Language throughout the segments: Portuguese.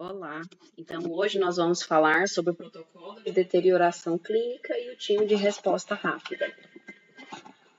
Olá, então hoje nós vamos falar sobre o protocolo de deterioração clínica e o time de resposta rápida.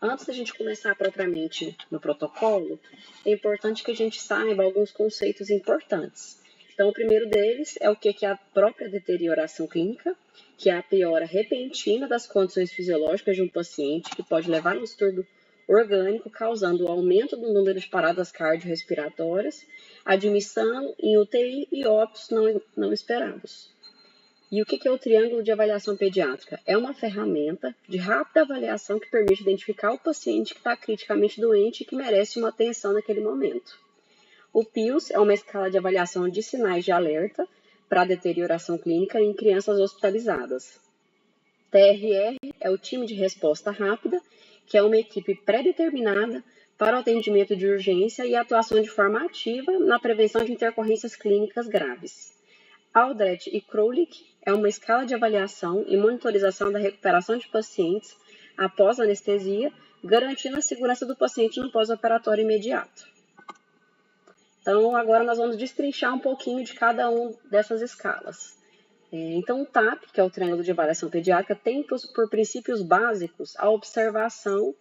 Antes da gente começar propriamente no protocolo, é importante que a gente saiba alguns conceitos importantes. Então, o primeiro deles é o que é a própria deterioração clínica, que é a piora repentina das condições fisiológicas de um paciente, que pode levar a um distúrbio orgânico, causando o aumento do número de paradas cardiorrespiratórias, admissão em UTI e óbitos não esperados. E o que é o triângulo de avaliação pediátrica? É uma ferramenta de rápida avaliação que permite identificar o paciente que está criticamente doente e que merece uma atenção naquele momento. O PIOS é uma escala de avaliação de sinais de alerta para deterioração clínica em crianças hospitalizadas. TRR é o time de resposta rápida, que é uma equipe pré-determinada para o atendimento de urgência e atuação de forma ativa na prevenção de intercorrências clínicas graves. Aldrich e Krolik é uma escala de avaliação e monitorização da recuperação de pacientes após anestesia, garantindo a segurança do paciente no pós-operatório imediato. Então, agora nós vamos destrinchar um pouquinho de cada uma dessas escalas. Então, o TAP, que é o Triângulo de Avaliação Pediátrica, tem por princípios básicos a observação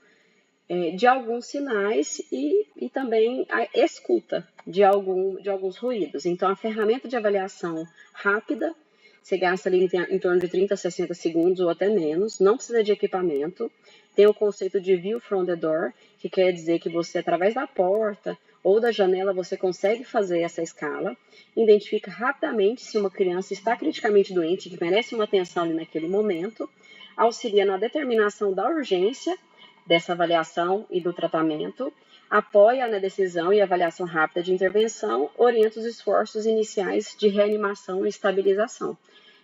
de alguns sinais e também a escuta de alguns ruídos. Então, a ferramenta de avaliação rápida, você gasta ali em torno de 30 a 60 segundos ou até menos, não precisa de equipamento. Tem o conceito de view from the door, que quer dizer que você, através da porta ou da janela, você consegue fazer essa escala, identifica rapidamente se uma criança está criticamente doente, que merece uma atenção ali naquele momento, auxilia na determinação da urgência dessa avaliação e do tratamento, apoia na decisão e avaliação rápida de intervenção, orienta os esforços iniciais de reanimação e estabilização.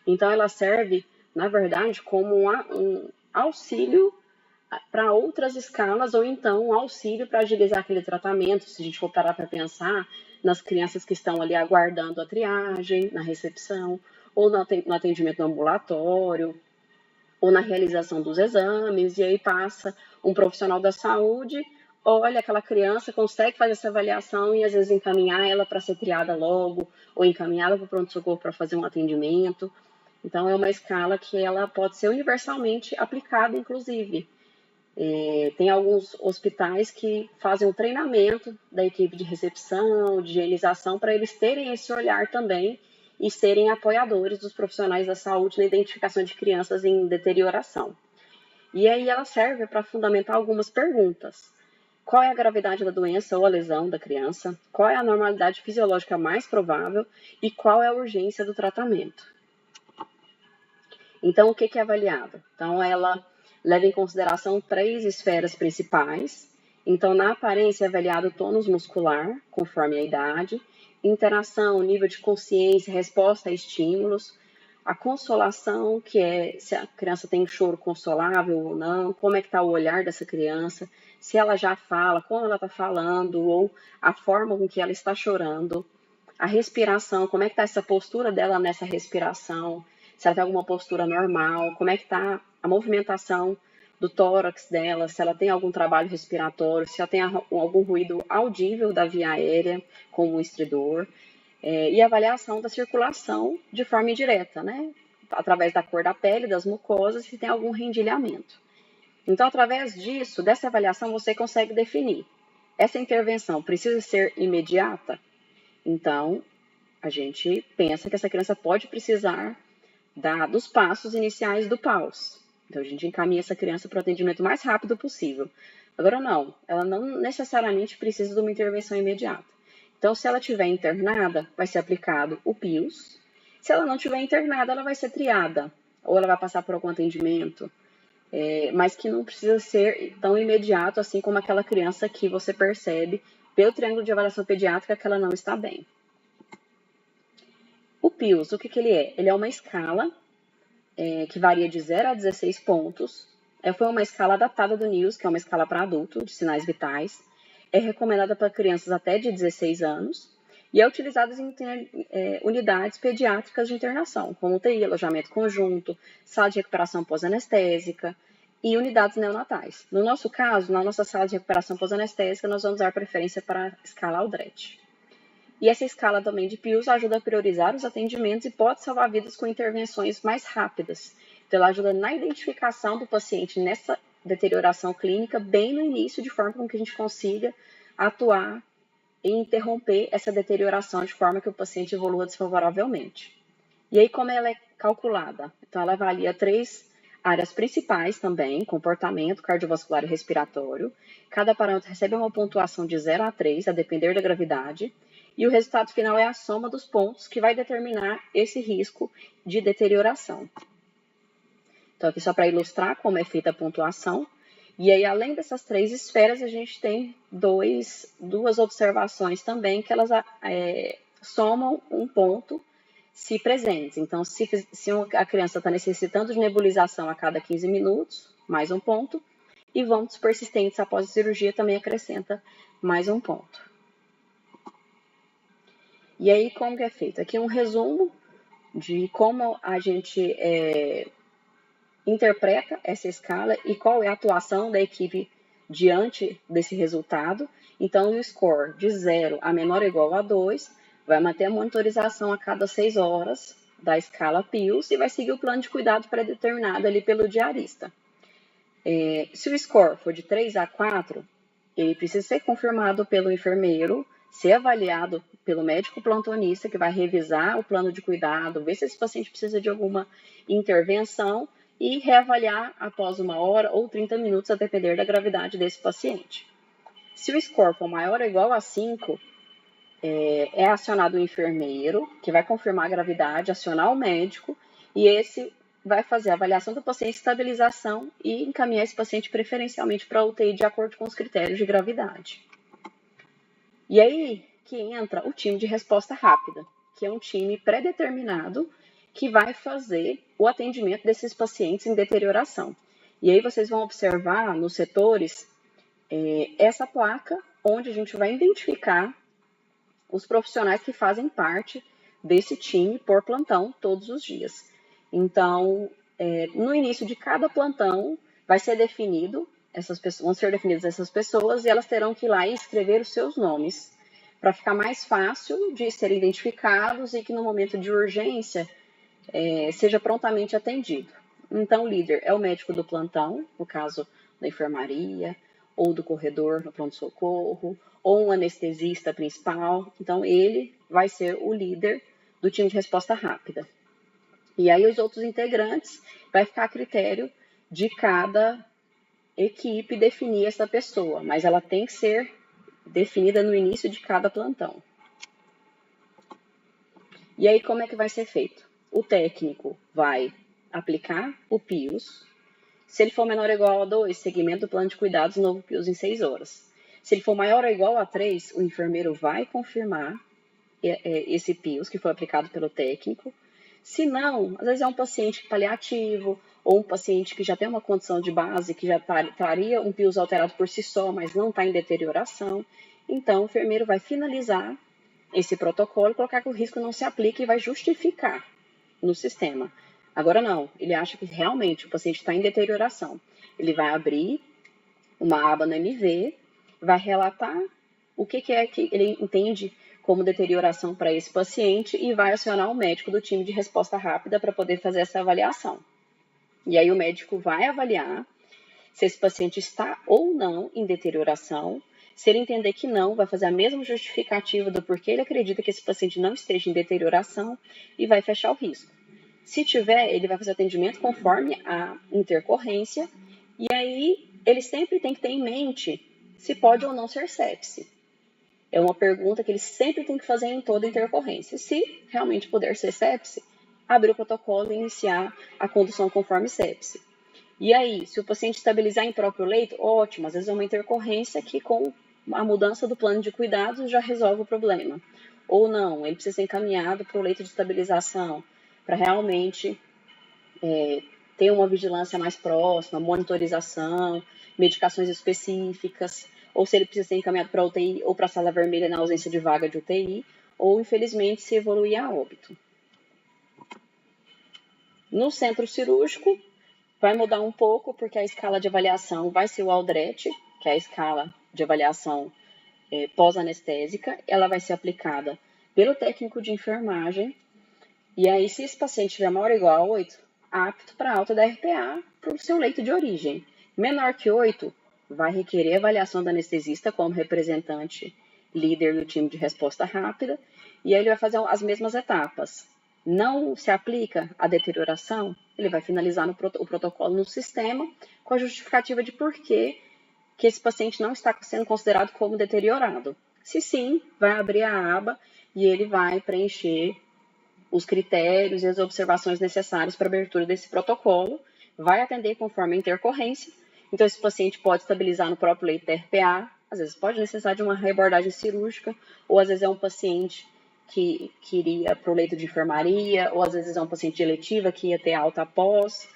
Então, ela serve, na verdade, como um auxílio para outras escalas, ou então um auxílio para agilizar aquele tratamento, se a gente for parar para pensar nas crianças que estão ali aguardando a triagem, na recepção, ou no atendimento no ambulatório, ou na realização dos exames, e aí passa um profissional da saúde, olha aquela criança, consegue fazer essa avaliação e às vezes encaminhar ela para ser triada logo, ou encaminhá-la para o pronto-socorro para fazer um atendimento. Então, é uma escala que ela pode ser universalmente aplicada, inclusive. Tem alguns hospitais que fazem um treinamento da equipe de recepção, de higienização, para eles terem esse olhar também e serem apoiadores dos profissionais da saúde na identificação de crianças em deterioração. E aí ela serve para fundamentar algumas perguntas. Qual é a gravidade da doença ou a lesão da criança? Qual é a normalidade fisiológica mais provável? E qual é a urgência do tratamento? Então, o que é avaliado? Então, ela leva em consideração 3 esferas principais. Então, na aparência é avaliado o tônus muscular, conforme a idade, interação, nível de consciência, resposta a estímulos, a consolação, que é se a criança tem choro consolável ou não, como é que está o olhar dessa criança, se ela já fala, como ela está falando, ou a forma com que ela está chorando, a respiração, como é que está essa postura dela nessa respiração, se ela tem alguma postura normal, como é que está a movimentação do tórax dela, se ela tem algum trabalho respiratório, se ela tem algum ruído audível da via aérea, como um estridor, e avaliação da circulação de forma indireta, né? Através da cor da pele, das mucosas, se tem algum rendilhamento. Então, através disso, dessa avaliação, você consegue definir. Essa intervenção precisa ser imediata? Então, a gente pensa que essa criança pode precisar dos passos iniciais do PAUS. Então, a gente encaminha essa criança para o atendimento mais rápido possível. Agora, não, ela não necessariamente precisa de uma intervenção imediata. Então, se ela estiver internada, vai ser aplicado o PIOS. Se ela não estiver internada, ela vai ser triada, ou ela vai passar por algum atendimento, mas que não precisa ser tão imediato assim como aquela criança que você percebe pelo triângulo de avaliação pediátrica que ela não está bem. O PIOS, o que ele é? Ele é uma escala que varia de 0 a 16 pontos. Foi uma escala adaptada do NIOS, que é uma escala para adulto, de sinais vitais. É recomendada para crianças até de 16 anos e é utilizada em unidades pediátricas de internação, como UTI, alojamento conjunto, sala de recuperação pós-anestésica e unidades neonatais. No nosso caso, na nossa sala de recuperação pós-anestésica, nós vamos dar preferência para a escala Aldrich. E essa escala também de Pius ajuda a priorizar os atendimentos e pode salvar vidas com intervenções mais rápidas. Então, ela ajuda na identificação do paciente nessa deterioração clínica bem no início, de forma com que a gente consiga atuar e interromper essa deterioração de forma que o paciente evolua desfavoravelmente. E aí, como ela é calculada? Então, ela avalia 3 áreas principais também: comportamento, cardiovascular e respiratório. Cada parâmetro recebe uma pontuação de 0 a 3, a depender da gravidade. E o resultado final é a soma dos pontos que vai determinar esse risco de deterioração. Então, aqui só para ilustrar como é feita a pontuação. E aí, além dessas 3 esferas, a gente tem duas observações também, que elas somam um ponto se presentes. Então, se a criança está necessitando de nebulização a cada 15 minutos, mais um ponto. E vômitos persistentes após a cirurgia também acrescenta mais um ponto. E aí, como que é feito? Aqui um resumo de como a gente interpreta essa escala e qual é a atuação da equipe diante desse resultado. Então, o score de 0 a menor ou igual a 2 vai manter a monitorização a cada 6 horas da escala Pius e vai seguir o plano de cuidado pré-determinado ali pelo diarista. Se o score for de 3 a 4, ele precisa ser confirmado pelo enfermeiro, ser avaliado pelo médico plantonista, que vai revisar o plano de cuidado, ver se esse paciente precisa de alguma intervenção e reavaliar após 1 hora ou 30 minutos, a depender da gravidade desse paciente. Se o score for maior ou igual a 5, é acionado o enfermeiro, que vai confirmar a gravidade, acionar o médico, e esse vai fazer a avaliação do paciente, estabilização e encaminhar esse paciente preferencialmente para a UTI de acordo com os critérios de gravidade. E aí que entra o time de resposta rápida, que é um time pré-determinado que vai fazer o atendimento desses pacientes em deterioração. E aí vocês vão observar nos setores essa placa, onde a gente vai identificar os profissionais que fazem parte desse time por plantão todos os dias. Então, no início de cada plantão, vão ser definidas essas pessoas e elas terão que ir lá e escrever os seus nomes, para ficar mais fácil de serem identificados e que no momento de urgência seja prontamente atendido. Então, o líder é o médico do plantão, no caso da enfermaria, ou do corredor no pronto-socorro, ou um anestesista principal. Então, ele vai ser o líder do time de resposta rápida. E aí, os outros integrantes vai ficar a critério de cada equipe definir essa pessoa, mas ela tem que ser definida no início de cada plantão. E aí, como é que vai ser feito? O técnico vai aplicar o Pius. Se ele for menor ou igual a 2, segmento do plano de cuidados, novo Pius em 6 horas. Se ele for maior ou igual a 3, o enfermeiro vai confirmar esse Pius que foi aplicado pelo técnico. Se não, às vezes é um paciente paliativo ou um paciente que já tem uma condição de base, que já traria um Pius alterado por si só, mas não está em deterioração. Então, o enfermeiro vai finalizar esse protocolo, colocar que o risco não se aplica e vai justificar no sistema. Agora não, ele acha que realmente o paciente está em deterioração. Ele vai abrir uma aba no MV, vai relatar o que é que ele entende como deterioração para esse paciente e vai acionar o médico do time de resposta rápida para poder fazer essa avaliação. E aí o médico vai avaliar se esse paciente está ou não em deterioração. Se ele entender que não, vai fazer a mesma justificativa do porquê ele acredita que esse paciente não esteja em deterioração e vai fechar o risco. Se tiver, ele vai fazer atendimento conforme a intercorrência, e aí ele sempre tem que ter em mente se pode ou não ser sepse. É uma pergunta que ele sempre tem que fazer em toda intercorrência. Se realmente puder ser sepse, abrir o protocolo e iniciar a condução conforme sepse. E aí, se o paciente estabilizar em próprio leito, ótimo, às vezes é uma intercorrência que com a mudança do plano de cuidados já resolve o problema. Ou não, ele precisa ser encaminhado para o leito de estabilização, para realmente ter uma vigilância mais próxima, monitorização, medicações específicas, ou se ele precisa ser encaminhado para UTI ou para a sala vermelha na ausência de vaga de UTI, ou infelizmente se evoluir a óbito. No centro cirúrgico, vai mudar um pouco, porque a escala de avaliação vai ser o Aldrete, que é a escala de avaliação pós-anestésica. Ela vai ser aplicada pelo técnico de enfermagem. E aí, se esse paciente tiver maior ou igual a 8, apto para alta da RPA para o seu leito de origem. Menor que 8, vai requerer avaliação do anestesista como representante líder do time de resposta rápida, e aí ele vai fazer as mesmas etapas. Não se aplica a deterioração, ele vai finalizar o protocolo no sistema com a justificativa de por que esse paciente não está sendo considerado como deteriorado. Se sim, vai abrir a aba e ele vai preencher os critérios e as observações necessárias para a abertura desse protocolo, vai atender conforme a intercorrência. Então, esse paciente pode estabilizar no próprio leito da RPA, às vezes pode necessitar de uma reabordagem cirúrgica, ou às vezes é um paciente que iria para o leito de enfermaria, ou às vezes é um paciente de eletiva que ia ter alta após,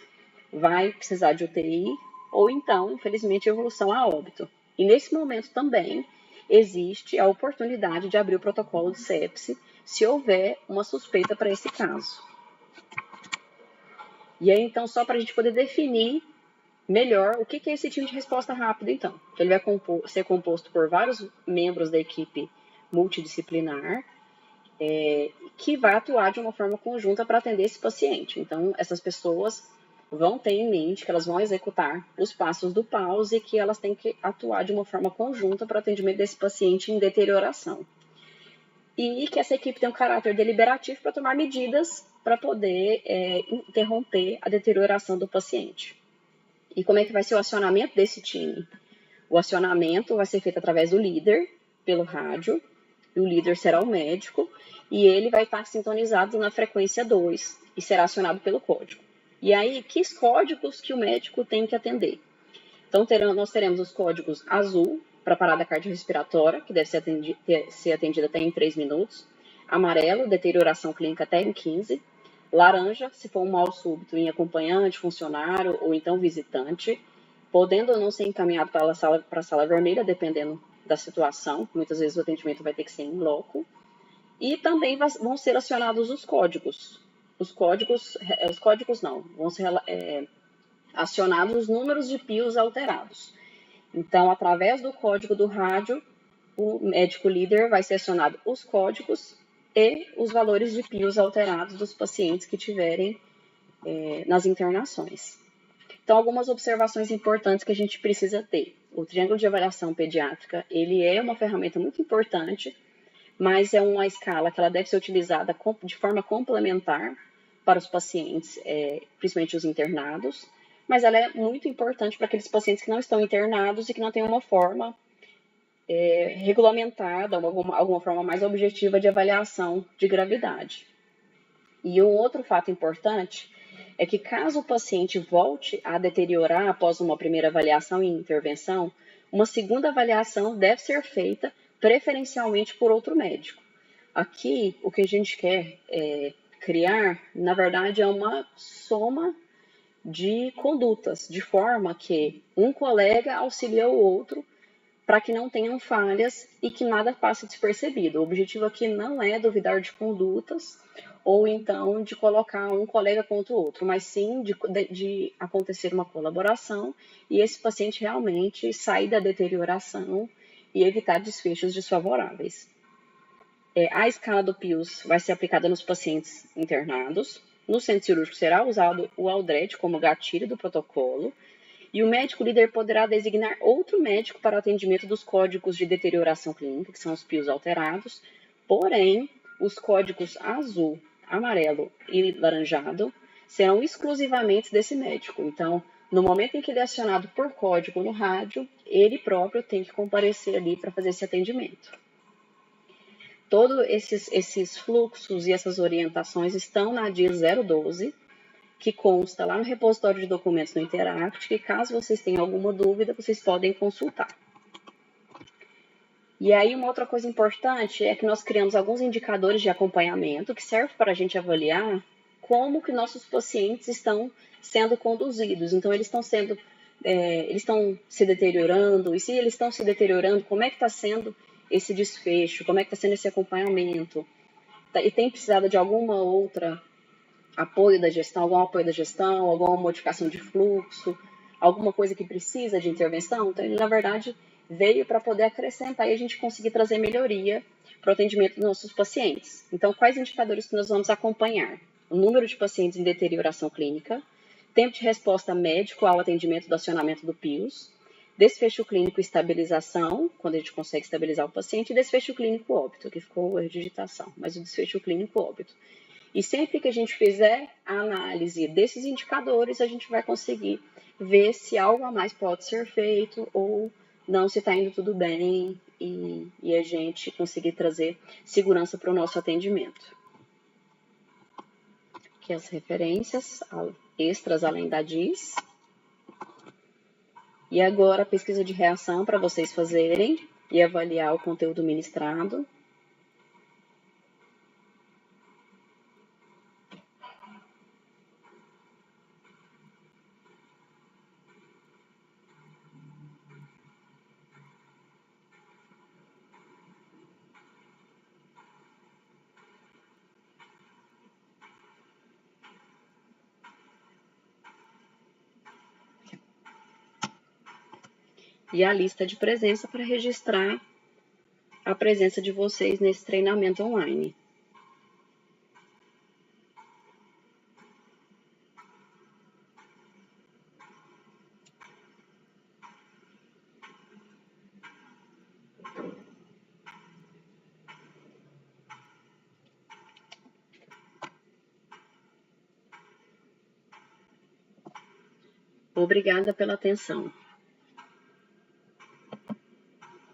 vai precisar de UTI, ou então, infelizmente, evolução a óbito. E nesse momento também existe a oportunidade de abrir o protocolo de sepse se houver uma suspeita para esse caso. E aí, então, só para a gente poder definir melhor o que é esse time de resposta rápida, então. Ele vai ser composto por vários membros da equipe multidisciplinar, que vai atuar de uma forma conjunta para atender esse paciente. Então, essas pessoas vão ter em mente que elas vão executar os passos do PAUS e que elas têm que atuar de uma forma conjunta para o atendimento desse paciente em deterioração. E que essa equipe tem um caráter deliberativo para tomar medidas para poder interromper a deterioração do paciente. E como é que vai ser o acionamento desse time? O acionamento vai ser feito através do líder, pelo rádio, e o líder será o médico, e ele vai estar sintonizado na frequência 2 e será acionado pelo código. E aí, que códigos que o médico tem que atender? Então, nós teremos os códigos azul, para parada cardiorrespiratória, que deve ser atendida até em 3 minutos. Amarelo, deterioração clínica até em 15. Laranja, se for um mal súbito em acompanhante, funcionário ou então visitante, podendo ou não ser encaminhado para a sala vermelha, dependendo da situação. Muitas vezes o atendimento vai ter que ser em loco. E também vão ser acionados os códigos. Vão ser acionados os números de pios alterados. Então, através do código do rádio, o médico líder vai ser acionado os códigos e os valores de pios alterados dos pacientes que tiverem nas internações. Então, algumas observações importantes que a gente precisa ter. O triângulo de avaliação pediátrica, ele é uma ferramenta muito importante, mas é uma escala que ela deve ser utilizada de forma complementar para os pacientes, principalmente os internados, mas ela é muito importante para aqueles pacientes que não estão internados e que não têm uma forma regulamentada, alguma forma mais objetiva de avaliação de gravidade. E um outro fato importante é que caso o paciente volte a deteriorar após uma primeira avaliação e intervenção, uma segunda avaliação deve ser feita preferencialmente por outro médico. Aqui, o que a gente quer criar, na verdade, é uma soma de condutas, de forma que um colega auxilia o outro para que não tenham falhas e que nada passe despercebido. O objetivo aqui não é duvidar de condutas ou então de colocar um colega contra o outro, mas sim de acontecer uma colaboração e esse paciente realmente sair da deterioração e evitar desfechos desfavoráveis. A escala do PIUS vai ser aplicada nos pacientes internados. No centro cirúrgico será usado o Aldred como gatilho do protocolo e o médico líder poderá designar outro médico para o atendimento dos códigos de deterioração clínica, que são os PIUS alterados, porém, os códigos azul, amarelo e laranjado serão exclusivamente desse médico. Então, no momento em que ele é acionado por código no rádio, ele próprio tem que comparecer ali para fazer esse atendimento. Todos esses fluxos e essas orientações estão na DIS 012, que consta lá no repositório de documentos no Interact, que caso vocês tenham alguma dúvida, vocês podem consultar. E aí, uma outra coisa importante é que nós criamos alguns indicadores de acompanhamento que servem para a gente avaliar como que nossos pacientes estão sendo conduzidos. Então, eles estão se deteriorando, e se eles estão se deteriorando, como é que está sendo esse desfecho, como é que está sendo esse acompanhamento? E tem precisado de alguma outra apoio da gestão, algum apoio da gestão, alguma modificação de fluxo, alguma coisa que precisa de intervenção? Então, na verdade, veio para poder acrescentar e a gente conseguir trazer melhoria para o atendimento dos nossos pacientes. Então, quais indicadores que nós vamos acompanhar? O número de pacientes em deterioração clínica, tempo de resposta médico ao atendimento do acionamento do PIOS, desfecho clínico e estabilização, quando a gente consegue estabilizar o paciente, e desfecho clínico óbito, que ficou o erro de digitação, mas o desfecho clínico óbito. E sempre que a gente fizer a análise desses indicadores, a gente vai conseguir ver se algo a mais pode ser feito ou não, se está indo tudo bem e a gente conseguir trazer segurança para o nosso atendimento. Aqui as referências extras além da DIS. E agora a pesquisa de reação para vocês fazerem e avaliar o conteúdo ministrado. E a lista de presença para registrar a presença de vocês nesse treinamento online. Obrigada pela atenção.